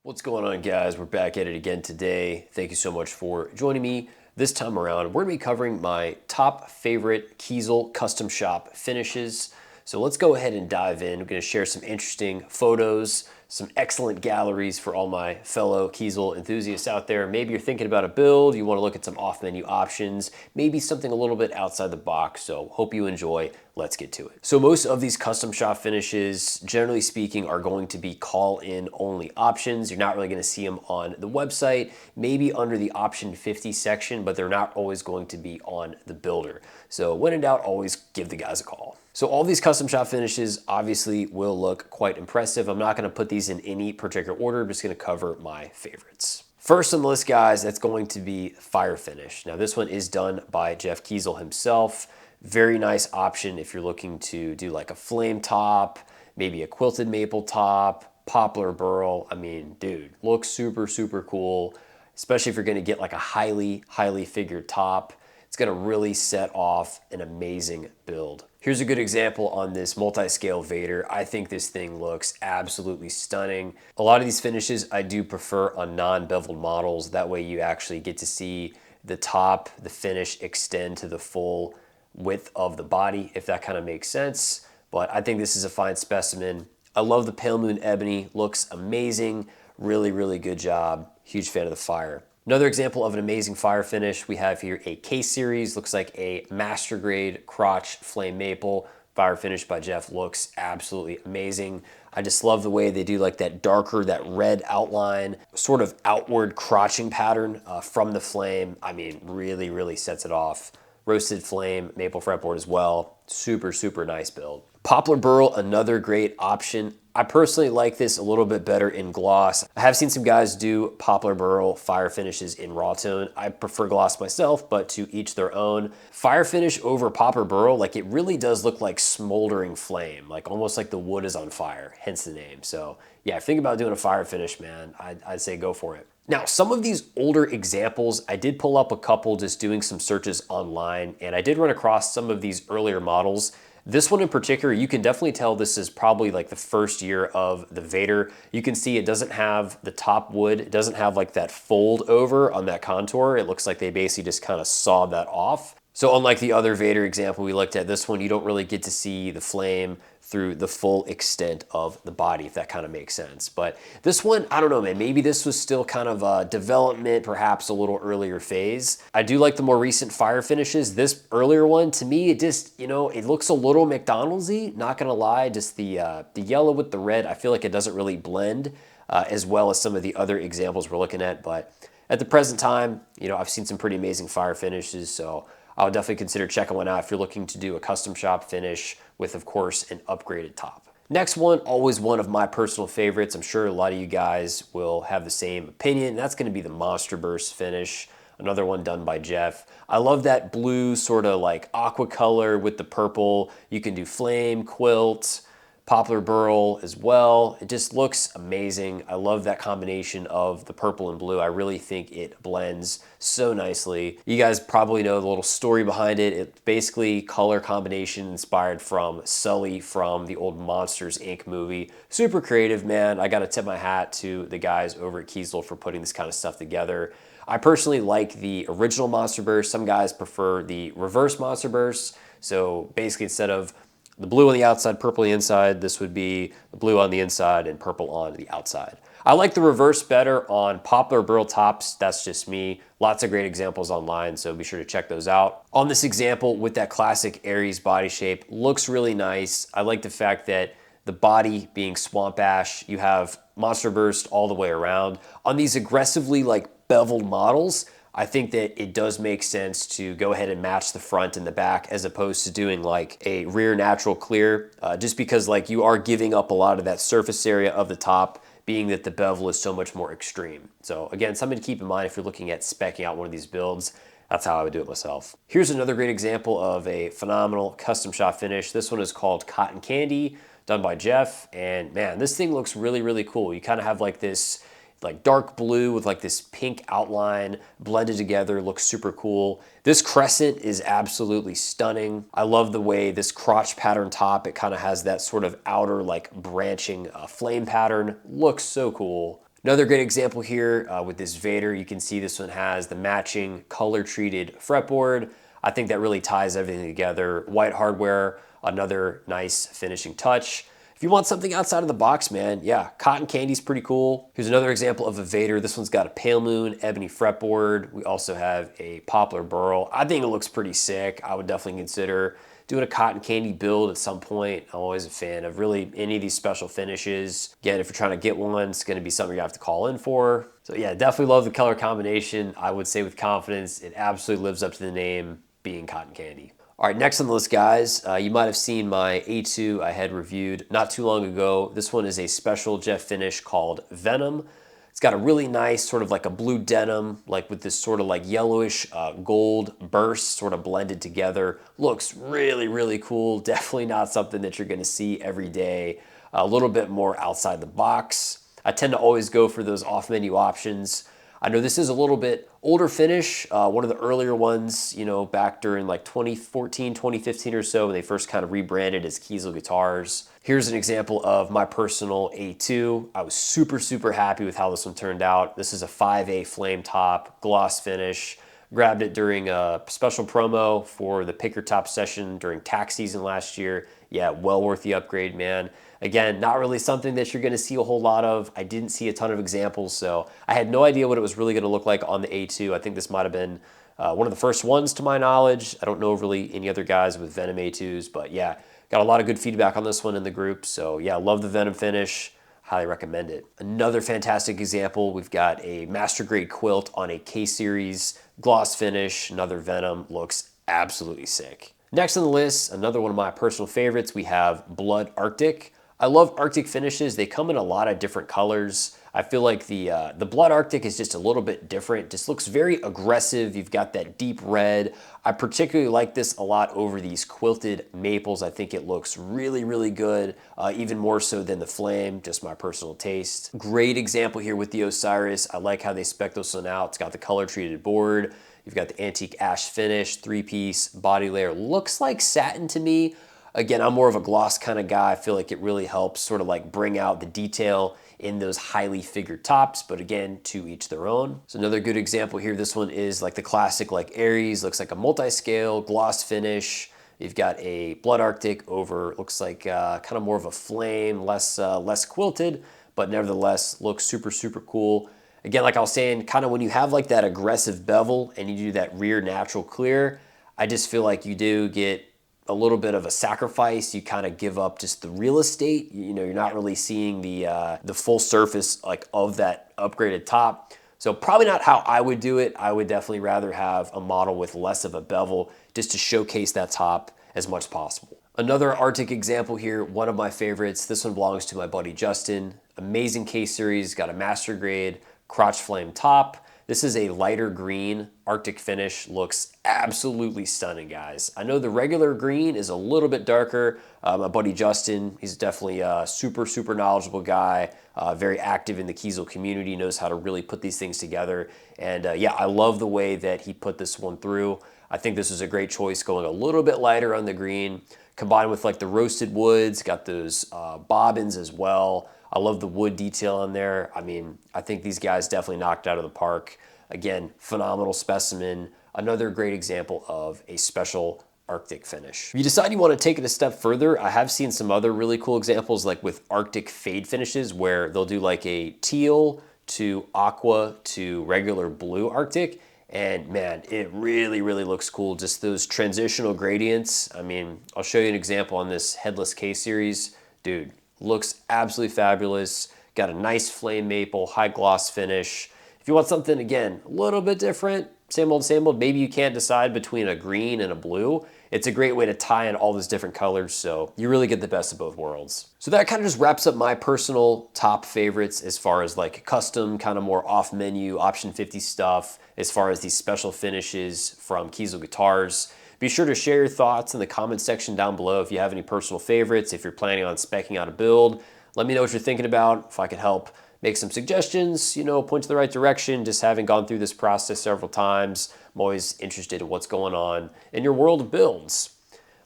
What's going on, guys? We're back at it again today. Thank you so much for joining me. This time around, we're gonna be covering my top favorite Kiesel custom shop finishes. So let's go ahead and dive in. We're gonna share some interesting photos, some excellent galleries for all my fellow Kiesel enthusiasts out there. Maybe you're thinking about a build, you wanna look at some off-menu options, maybe something a little bit outside the box. So hope you enjoy. Let's get to it. So most of these custom shop finishes, generally speaking, are going to be call-in only options. You're not really gonna see them on the website, maybe under the option 50 section, but they're not always going to be on the builder. So when in doubt, always give the guys a call. So all these custom shop finishes obviously will look quite impressive. I'm not gonna put these in any particular order. I'm just gonna cover my favorites. First on the list, guys, that's going to be Fire Finish. Now this one is done by Jeff Kiesel himself. Very nice option if you're looking to do like a flame top, maybe a quilted maple top, poplar burl. I mean, dude, looks super, super cool, especially if you're gonna get like a highly figured top. It's gonna really set off an amazing build. Here's a good example on this multi-scale Vader. I think this thing looks absolutely stunning. A lot of these finishes I do prefer on non-beveled models. That way you actually get to see the top, the finish extend to the full width of the body, if that kind of makes sense. But I think this is a fine specimen. I love the Pale Moon Ebony, looks amazing. Really good job. Huge fan of the fire. Another example of an amazing fire finish, we have here a K series, looks like a master grade crotch flame maple. Fire finish by Jeff looks absolutely amazing. I just love the way they do like that darker, that red outline, sort of outward crotching pattern from the flame. I mean, really sets it off. Roasted flame, maple fretboard as well. Super nice build. Poplar burl, another great option. I personally like this a little bit better in gloss. I have seen some guys do poplar burl fire finishes in raw tone. I prefer gloss myself, but to each their own. Fire finish over poplar burl, like it really does look like smoldering flame, like almost like the wood is on fire, hence the name. So yeah, think about doing a fire finish, man. I'd say go for it. Now, some of these older examples, I did pull up a couple just doing some searches online, and I did run across some of these earlier models. This one in particular, you can definitely tell this is probably like the first year of the Vader. You can see it doesn't have the top wood. It doesn't have like that fold over on that contour. It looks like they basically just kind of sawed that off. So unlike the other Vader example we looked at, this one, you don't really get to see the flame through the full extent of the body, if that kind of makes sense. But this one, I don't know, man, maybe this was still kind of a development, perhaps a little earlier phase. I do like the more recent fire finishes. This earlier one, to me, it just, you know, it looks a little McDonald's-y, not gonna lie. Just the yellow with the red, I feel like it doesn't really blend as well as some of the other examples we're looking at. But at the present time, you know, I've seen some pretty amazing fire finishes, so I would definitely consider checking one out if you're looking to do a custom shop finish with, of course, an upgraded top. Next one, always one of my personal favorites. I'm sure a lot of you guys will have the same opinion. And that's gonna be the Monster Burst finish, another one done by Jeff. I love that blue sort of like aqua color with the purple. You can do flame, quilt, poplar burl as well. It just looks amazing. I love that combination of the purple and blue. I really think it blends so nicely. You guys probably know the little story behind it. It's basically color combination inspired from Sully from the old Monsters, Inc. movie. Super creative, man. I gotta tip my hat to the guys over at Kiesel for putting this kind of stuff together. I personally like the original Monster Burst. Some guys prefer the reverse Monster Burst. So basically instead of the blue on the outside, purple on the inside, this would be the blue on the inside and purple on the outside. I like the reverse better on poplar burl tops. That's just me. Lots of great examples online, so be sure to check those out. On this example with that classic Aries body shape, looks really nice. I like the fact that the body being swamp ash, you have Monster Burst all the way around. On these aggressively like beveled models, I think that it does make sense to go ahead and match the front and the back as opposed to doing like a rear natural clear, just because like you are giving up a lot of that surface area of the top, being that the bevel is so much more extreme. So again, something to keep in mind if you're looking at speccing out one of these builds. That's how I would do it myself. Here's another great example of a phenomenal custom shop finish. This one is called Cotton Candy, done by Jeff. And man, this thing looks really cool. You kind of have like this like dark blue with like this pink outline blended together, looks super cool. This crescent is absolutely stunning. I love the way this crotch pattern top, it kind of has that sort of outer like branching flame pattern. Looks so cool. Another great example here with this Vader, you can see this one has the matching color treated fretboard. I think that really ties everything together. White hardware, another nice finishing touch. If you want something outside of the box, man, yeah, cotton candy's pretty cool. Here's another example of a Vader. This one's got a pale moon ebony fretboard. We also have a poplar burl. I think it looks pretty sick. I would definitely consider doing a cotton candy build at some point. I'm always a fan of really any of these special finishes. Again, if you're trying to get one, it's gonna be something you have to call in for. So yeah, definitely love the color combination. I would say with confidence, it absolutely lives up to the name, being cotton candy. All right, next on the list, guys, you might have seen my A2 I had reviewed not too long ago. This one is a special jet finish called Venom. It's got a really nice sort of like a blue denim, like with this sort of like yellowish gold burst sort of blended together. Looks really, really cool. Definitely not something that you're gonna see every day. A little bit more outside the box. I tend to always go for those off-menu options. I know this is a little bit older finish, one of the earlier ones, you know, back during like 2014, 2015 or so, when they first kind of rebranded as Kiesel Guitars. Here's an example of my personal A2. I was super, super happy with how this one turned out. This is a 5A flame top, gloss finish. Grabbed it during a special promo for the Pick Your Top session during tax season last year. Yeah, well worth the upgrade, man. Again, not really something that you're gonna see a whole lot of. I didn't see a ton of examples, so I had no idea what it was really gonna look like on the A2. I think this might have been one of the first ones to my knowledge. I don't know really any other guys with Venom A2s, but yeah, got a lot of good feedback on this one in the group. So yeah, love the Venom finish. Highly recommend it. Another fantastic example, we've got a master grade quilt on a K-series gloss finish. Another Venom, looks absolutely sick. Next on the list, another one of my personal favorites, we have Blood Arctic. I love Arctic finishes. They come in a lot of different colors. I feel like the Blood Arctic is just a little bit different. Just looks very aggressive. You've got that deep red. I particularly like this a lot over these quilted maples. I think it looks really, really good, even more so than the Flame, just my personal taste. Great example here with the Osiris. I like how they spec this one out. It's got the color treated board. You've got the antique ash finish, 3-piece body layer. Looks like satin to me. Again, I'm more of a gloss kind of guy. I feel like it really helps sort of like bring out the detail in those highly figured tops, but again, to each their own. So another good example here, this one is like the classic like Aries, looks like a multi-scale gloss finish. You've got a Blood Arctic over, looks like kind of more of a flame, less quilted, but nevertheless looks super, super cool. Again, like I was saying, kind of when you have like that aggressive bevel and you do that rear natural clear, I just feel like you do get a little bit of a sacrifice. You kind of give up just the real estate. You know, you're not really seeing the full surface like of that upgraded top. So probably not how I would do it. I would definitely rather have a model with less of a bevel just to showcase that top as much as possible. Another Arctic example here, one of my favorites. This one belongs to my buddy Justin. Amazing K-series, got a master grade crotch flame top. This is a lighter green Arctic finish, looks absolutely stunning, guys. I know the regular green is a little bit darker. My buddy Justin, he's definitely a super, super knowledgeable guy, very active in the Kiesel community, knows how to really put these things together. And yeah, I love the way that he put this one through. I think this is a great choice, going a little bit lighter on the green, combined with like the roasted woods, got those bobbins as well. I love the wood detail on there. I mean, I think these guys definitely knocked out of the park. Again, phenomenal specimen. Another great example of a special Arctic finish. If you decide you want to take it a step further, I have seen some other really cool examples like with Arctic fade finishes where they'll do like a teal to aqua to regular blue Arctic. And man, it really, really looks cool. Just those transitional gradients. I mean, I'll show you an example on this headless K-series. Dude, looks absolutely fabulous. Got a nice flame maple, high gloss finish. If you want something, again, a little bit different, same old, maybe you can't decide between a green and a blue, it's a great way to tie in all those different colors, so you really get the best of both worlds. So that kind of just wraps up my personal top favorites as far as like custom, kind of more off menu, option 50 stuff, as far as these special finishes from Kiesel Guitars. Be sure to share your thoughts in the comment section down below if you have any personal favorites, if you're planning on speccing out a build. Let me know what you're thinking about, if I could help make some suggestions, you know, point to the right direction. Just having gone through this process several times, I'm always interested in what's going on in your world of builds.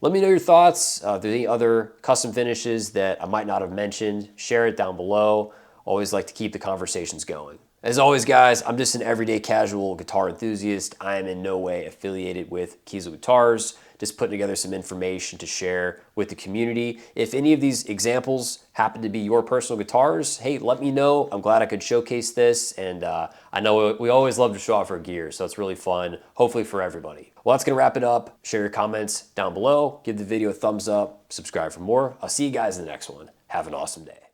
Let me know your thoughts. If there are any other custom finishes that I might not have mentioned, share it down below. Always like to keep the conversations going. As always, guys, I'm just an everyday casual guitar enthusiast. I am in no way affiliated with Kiesel Guitars, just putting together some information to share with the community. If any of these examples happen to be your personal guitars, hey, let me know. I'm glad I could showcase this, and I know we always love to show off our gear, so it's really fun, hopefully for everybody. Well, that's gonna wrap it up. Share your comments down below, give the video a thumbs up, subscribe for more. I'll see you guys in the next one. Have an awesome day.